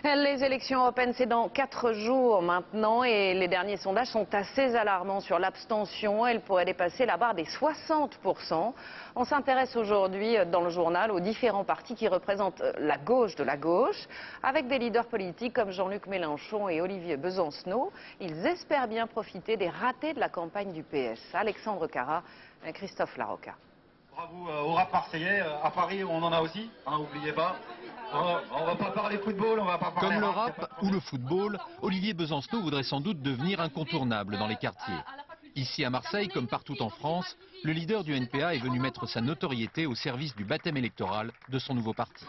Les élections européennes, c'est dans 4 jours maintenant et les derniers sondages sont assez alarmants sur l'abstention. Elle pourrait dépasser la barre des 60%. On s'intéresse aujourd'hui dans le journal aux différents partis qui représentent la gauche de la gauche, avec des leaders politiques comme Jean-Luc Mélenchon et Olivier Besancenot. Ils espèrent bien profiter des ratés de la campagne du PS. Alexandre Carra, Christophe Larocca. Bravo au rap marseillais. À Paris, on en a aussi, n'oubliez pas. On va pas parler football, on va pas parler Comme le rap ou le football, Olivier Besancenot voudrait sans doute devenir incontournable dans les quartiers. Ici à Marseille, comme partout en France, le leader du NPA est venu mettre sa notoriété au service du baptême électoral de son nouveau parti.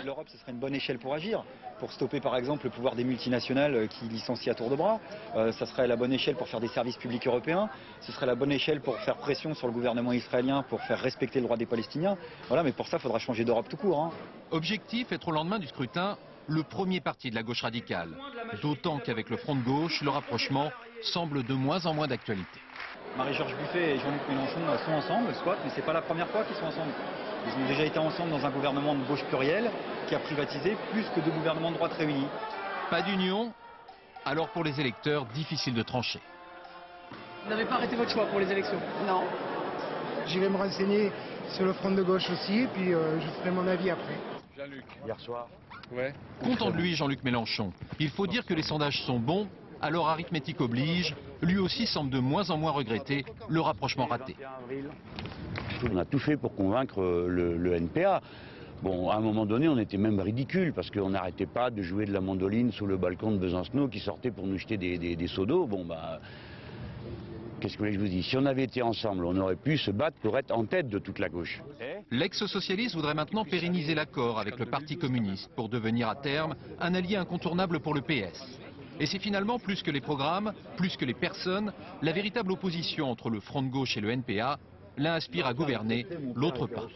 L'Europe, ce serait une bonne échelle pour agir, pour stopper par exemple le pouvoir des multinationales qui licencient à tour de bras. Ça serait la bonne échelle pour faire des services publics européens. Ce serait la bonne échelle pour faire pression sur le gouvernement israélien, pour faire respecter le droit des Palestiniens. Voilà, mais pour ça, il faudra changer d'Europe tout court. Objectif, être au lendemain du scrutin le premier parti de la gauche radicale. D'autant qu'avec le Front de gauche, le rapprochement semble de moins en moins d'actualité. Marie-Georges Buffet et Jean-Luc Mélenchon sont ensemble, soit, mais c'est pas la première fois qu'ils sont ensemble. Ils ont déjà été ensemble dans un gouvernement de gauche pluriel qui a privatisé plus que 2 gouvernements de droite réunis. Pas d'union, alors pour les électeurs, difficile de trancher. Vous n'avez pas arrêté votre choix pour les élections? Non. J'irai me renseigner sur le front de gauche aussi, et puis je ferai mon avis après. Jean-Luc. Hier soir. Ouais. Content de lui, Jean-Luc Mélenchon. Il faut dire que les sondages sont bons, alors arithmétique oblige, lui aussi semble de moins en moins regretter le rapprochement raté. On a tout fait pour convaincre le NPA. Bon, à un moment donné, on était même ridicule parce qu'on n'arrêtait pas de jouer de la mandoline sous le balcon de Besancenot qui sortait pour nous jeter des seaux d'eau. Bon, bah, qu'est-ce que je vous dis? Si on avait été ensemble, on aurait pu se battre pour être en tête de toute la gauche. L'ex-socialiste voudrait maintenant pérenniser l'accord avec le Parti communiste pour devenir à terme un allié incontournable pour le PS. Et c'est finalement plus que les programmes, plus que les personnes, la véritable opposition entre le Front de gauche et le NPA. L'un aspire à gouverner, l'autre pas.